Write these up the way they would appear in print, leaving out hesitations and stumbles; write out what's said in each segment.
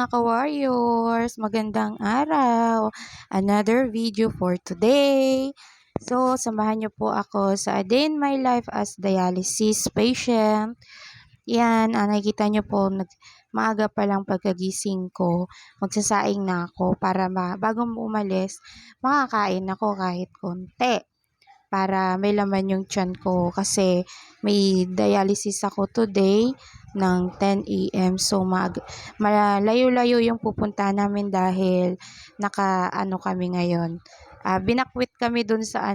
ka-warriors! Magandang araw! Another video for today. So, samahan niyo po ako sa A Day in My Life as Dialysis Patient. Yan, nakikita niyo po, maaga pa lang pagkagising ko, magsasaing na ako para bago umalis, makakain ako kahit konti para may laman yung tiyan ko kasi may dialysis ako today ng 10 AM. So malayo-layo yung pupunta namin dahil naka-ano kami ngayon. Binakwit kami dun sa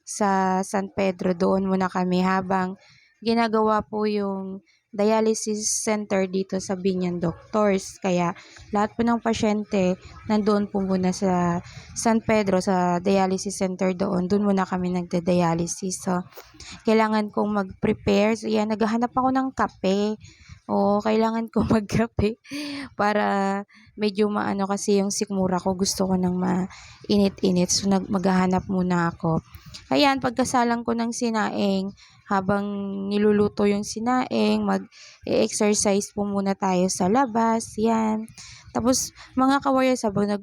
sa San Pedro. Doon muna kami habang ginagawa po yung dialysis center dito sa Binyan Doctors. Kaya lahat po ng pasyente nandoon po muna sa San Pedro sa dialysis center doon. Doon muna kami nagde-dialysis. So, kailangan kong mag-prepare. So, yan, naghahanap ako ng kape. Oo, kailangan ko magkape para medyo maano kasi yung sikmura ko. Gusto ko ng mainit-init. So, maghahanap muna ako. Ayan, pagkasalang ko ng sinaing, habang niluluto yung sinaing, mag-exercise po muna tayo sa labas. Yan. Tapos, mga ka-warriors, habang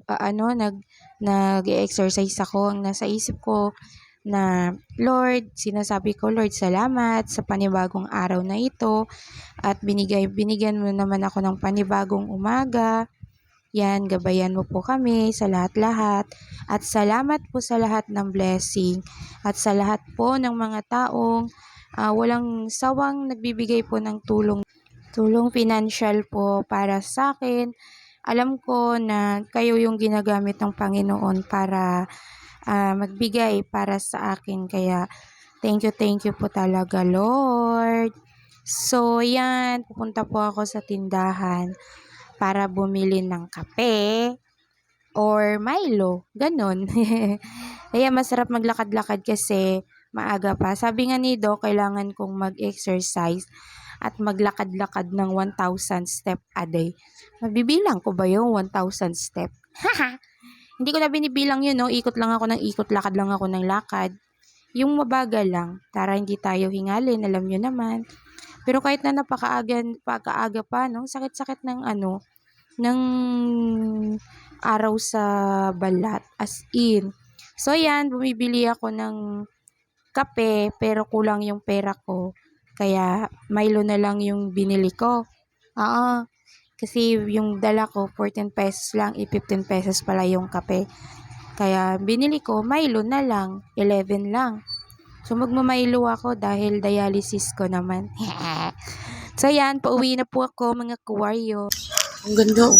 nag-exercise ako, ang nasa isip ko na, Lord, sinasabi ko, Lord, salamat sa panibagong araw na ito at binigyan mo naman ako ng panibagong umaga. Yan, gabayan mo po kami sa lahat-lahat at salamat po sa lahat ng blessing at sa lahat po ng mga taong walang sawang nagbibigay po ng tulong financial po para sa akin. Alam ko na kayo yung ginagamit ng Panginoon para magbigay para sa akin. Kaya thank you po talaga, Lord. So, yan, pupunta po ako sa tindahan para bumili ng kape or Milo, ganun. Kaya masarap maglakad-lakad kasi maaga pa. Sabi nga ni Doc, kailangan kong mag-exercise at maglakad-lakad ng 1,000 step a day. Mabibilang ko ba yung 1,000 step? Hindi ko na binibilang yun, no? Ikot lang ako ng ikot, lakad lang ako ng lakad. Yung mabagal lang, para hindi tayo hingalin, alam nyo naman. Pero kahit na pagkaaga pa, no? Sakit-sakit ng araw sa balat, as in. So, yan, bumibili ako ng kape, pero kulang yung pera ko. Kaya, Milo na lang yung binili ko. Kasi yung dala ko, 14 pesos lang, 15 pesos pala yung kape. Kaya, binili ko, Milo na lang, 11 lang. So, magmamilo ako dahil dialysis ko naman. So, yan, pauwi na po ako, mga kawaryo. Ang ganda, oh.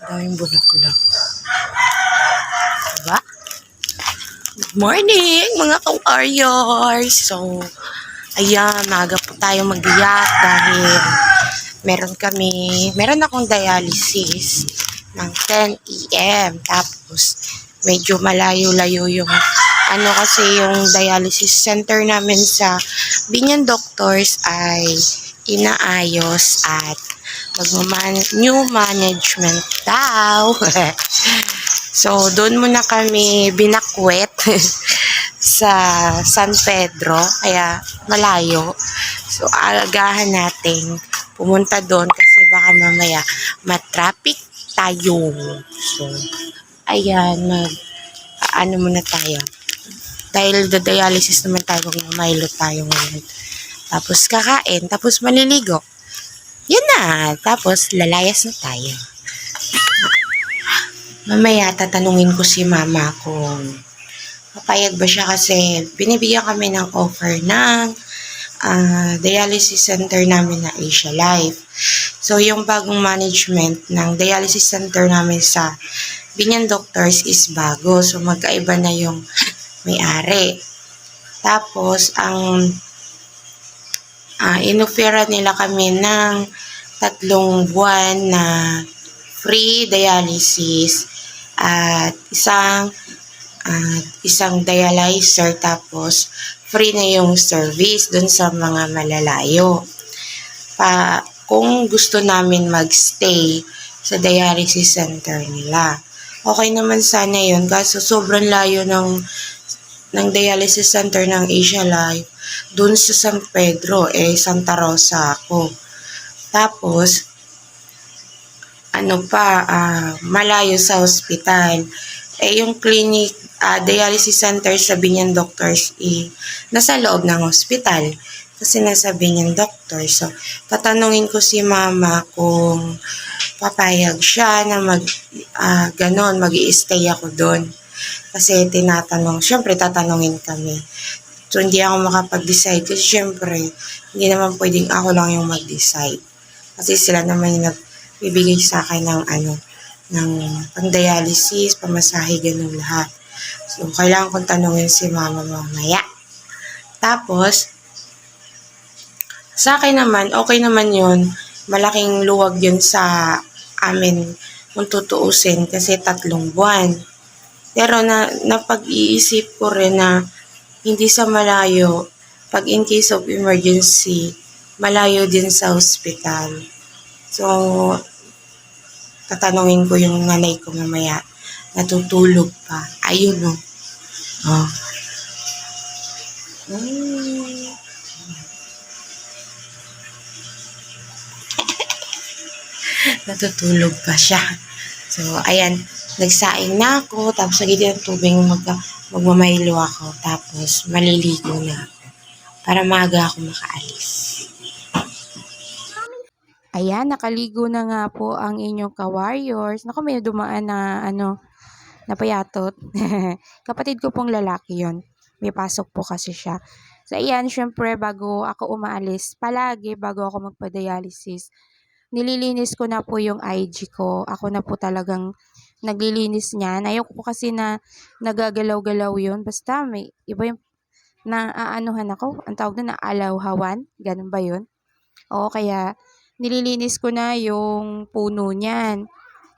Daming bulaklak. Diba? Good morning, mga ka-warriors. So, ayan, maaga po tayo mag-iyak dahil meron akong dialysis ng 10 AM. Tapos, medyo malayo-layo yung kasi yung dialysis center namin sa Binyan Doctors ay inaayos at new management daw. So, doon muna kami binakwet sa San Pedro, kaya malayo. So, agahan natin pumunta doon kasi baka mamaya matraffic tayo. So, ayan, muna tayo. Dahil dialysis naman tayo, Milo tayo ngayon. Tapos kakain, tapos maliligo. Yan na. Tapos lalayas na tayo. Mamaya tatanungin ko si mama kung papayag ba siya kasi binibigyan kami ng offer ng dialysis center namin na Asia Life. So, yung bagong management ng dialysis center namin sa Binyan Doctors is bago. So, magkaiba na yung may-ari. Tapos, ang inofera nila kami ng 3 buwan na free dialysis at isang dialyzer, tapos free na yung service dun sa mga malalayo. Kung gusto namin magstay sa dialysis center nila, okay naman sana yun, kaso sobrang layo ng dialysis center ng Asia Life dun sa San Pedro, Santa Rosa ako. Tapos, malayo sa ospital. Yung clinic, dialysis center sa Binyan Doctors, nasa loob ng ospital. Kasi nasa Binyan Doctors. So, tatanungin ko si mama kung papayag siya na mag-i-stay ako doon. Kasi syempre tatanungin kami. So, hindi ako makapag-decide kasi syempre, hindi naman pwedeng ako lang yung mag-decide. Kasi sila naman yung nagbibigay sa akin ng pang-dialysis, pamasahe, ganun lahat. So, kailangan kong tanungin si mama mamaya. Tapos, sa akin naman, okay naman yun. Malaking luwag yun sa amin kung tutuusin kasi 3 buwan. Pero napag-iisip ko rin na hindi sa malayo, pag in case of emergency, malayo din sa ospital. So, tatanungin ko yung nanay ko mamaya, natutulog pa. Ayun no. Oh. Natutulog pa siya. So, ayan, nagsaing na ako, tapos nagitin ng tubig, magmamaylo ako, tapos maliligo na ako para maaga ako makaalis. Ayan, nakaligo na nga po ang inyong ka-warriors. Naku, may dumaan na napayatot. Kapatid ko pong lalaki yon. May pasok po kasi siya. So, ayan, syempre, bago ako umaalis, palagi bago ako magpa-dialysis, nililinis ko na po yung IG ko. Ako na po talagang naglilinis niyan. Ayoko po kasi na nagagalaw-galaw yun. Basta may iba yung naaanuhan ako. Ang tawag na naalawhawan. Ganun ba yun? Oo, kaya nililinis ko na yung puno niyan.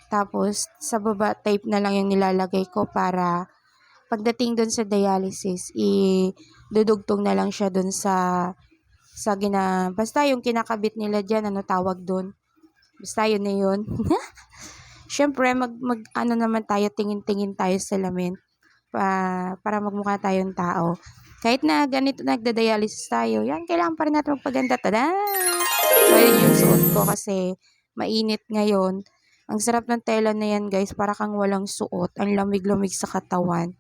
Tapos, sa baba, tape na lang yung nilalagay ko para pagdating dun sa dialysis, dudugtong na lang siya dun basta yung kinakabit nila dyan, ano tawag dun? Basta yun na yun. Siyempre, naman tayo, tingin-tingin tayo sa salamin para magmukha tayong tao. Kahit na ganito nagda-dialysis tayo, yan, kailangan pa rin natin magpaganda. Tada! So, yun yung suot ko kasi mainit ngayon. Ang sarap ng tela na yan, guys. Para kang walang suot. Ang lamig-lamig sa katawan.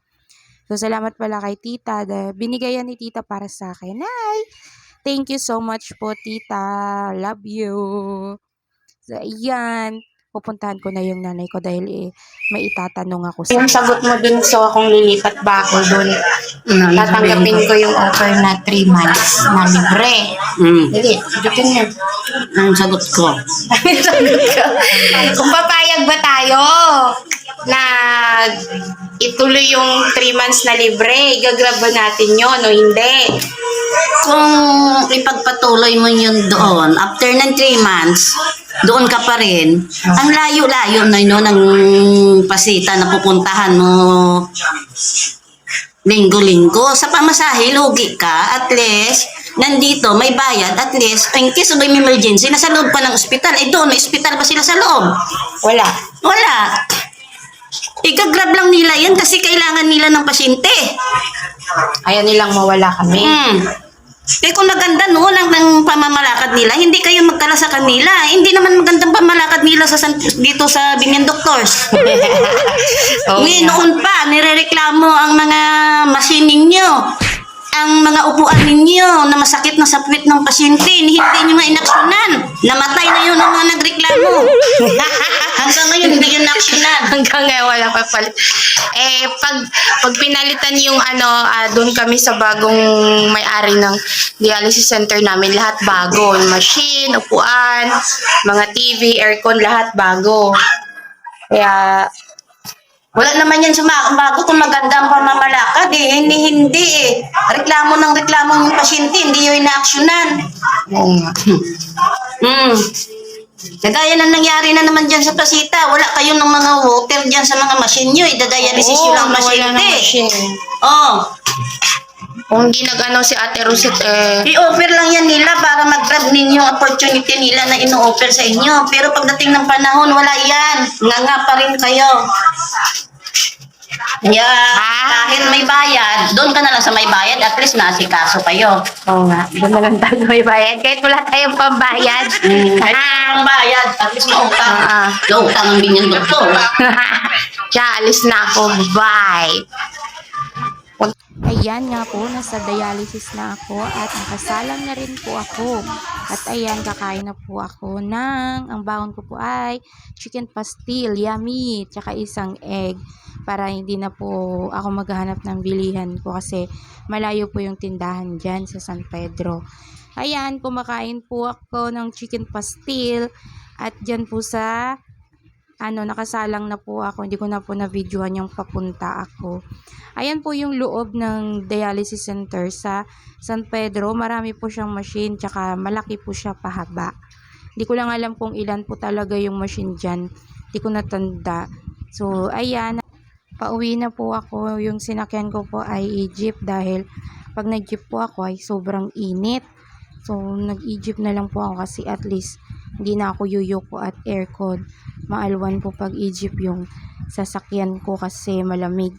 So, salamat pala kay tita. Binigay yan ni tita para sa akin. Hi! Thank you so much po, tita. Love you. So, ayan. Pupuntahan ko na yung nanay ko dahil may itatanong ako sa Yung sagot mo dun, so kung lilipat ba ako dun, tatanggapin ko yung offer na 3 months na libre. Dali, sagutin niyo. Ang sagot ko. Kung papayag ba tayo na ituloy yung 3 months na libre, gagrab ba natin yun o hindi? Kung ipagpatuloy mo yun doon, after ng 3 months, doon ka pa rin. Ang layo-layo na yun ng pasita na pupuntahan mo linggo-linggo. Sa pamasahe, lugi ka. At least, nandito, may bayad. At least, in case of emergency, nasa loob pa ng ospital. Doon, may ospital ba sila sa loob? Wala. Wala. Igagrab lang nila yan kasi kailangan nila ng pasyente. Ayaw nilang mawala kami. Kung maganda noon ng pamamalakad nila, hindi kayo magtala sa kanila. Hindi naman magandang pamalakad nila dito sa Binyan Doctors. Noon pa, nirereklamo ang mga masining nyo, ang mga upuan ninyo na masakit na sa puwit ng pasyente, hindi nyo nga inaksyonan. Namatay na yun ang mga nagreklamo. Hanggang ngayon, hindi yun inaksyonan. Hanggang ngayon, wala pa palit. Pag pinalitan yung doon kami sa bagong may-ari ng dialysis center namin, lahat bago. Yung machine, upuan, mga TV, aircon, lahat bago. Kaya, Wala naman yan bago kung maganda ang pamamalakad eh. Hindi eh. Reklamo ng reklamo ng pasyente, hindi yun inaaksyonan. oo nga. Kagaya na nangyari na naman dyan sa Pasita. Wala kayo ng mga water dyan sa mga machine nyo. Idadialysis yun ang nawala ng pasyente. machine. Oh. Kung hindi si Ate Rosit, I-offer lang yan nila para mag-grab ninyo ang opportunity nila na ino-offer sa inyo. Pero pagdating ng panahon, wala yan. Nga pa rin kayo. Kaya kahit may bayad, doon ka na lang sa may bayad, at least naasikaso kayo. Oo nga, doon na lang tayo may bayad. Kahit wala tayong pambayad. Kahit ang bayad, at least mautang. Mautang ang binyang doktor. Kaya alis na ako. Bye! Ayan nga po, nasa dialysis na ako at nakasalang na rin po ako. At ayan, kakain na po ako ang baon ko po ay chicken pastil, yummy, tsaka isang egg para hindi na po ako maghahanap ng bilihan ko kasi malayo po yung tindahan dyan sa San Pedro. Ayan, kumakain po ako ng chicken pastil at dyan po sa nakasalang na po ako. Hindi ko na po na-videohan yung papunta ako. Ayan po yung loob ng dialysis center sa San Pedro. Marami po siyang machine, tsaka malaki po siya pahaba. Hindi ko lang alam kung ilan po talaga yung machine dyan. Hindi ko natanda. So, ayan. Pauwi na po ako. Yung sinakyan ko po ay e-jeep dahil pag nag-jeep po ako ay sobrang init. So, nag-e-jeep na lang po ako kasi at least hindi na ako yuyuko at aircon. Maalwan po pag e-jeep yung sasakyan ko kasi malamig.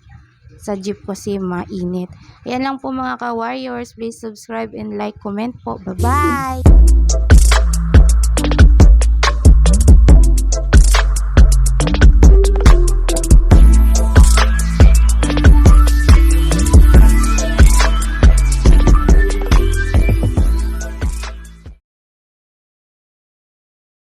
Sa jeep kasi mainit. Ayan lang po mga ka-warriors. Please subscribe and like, comment po. Bye-bye!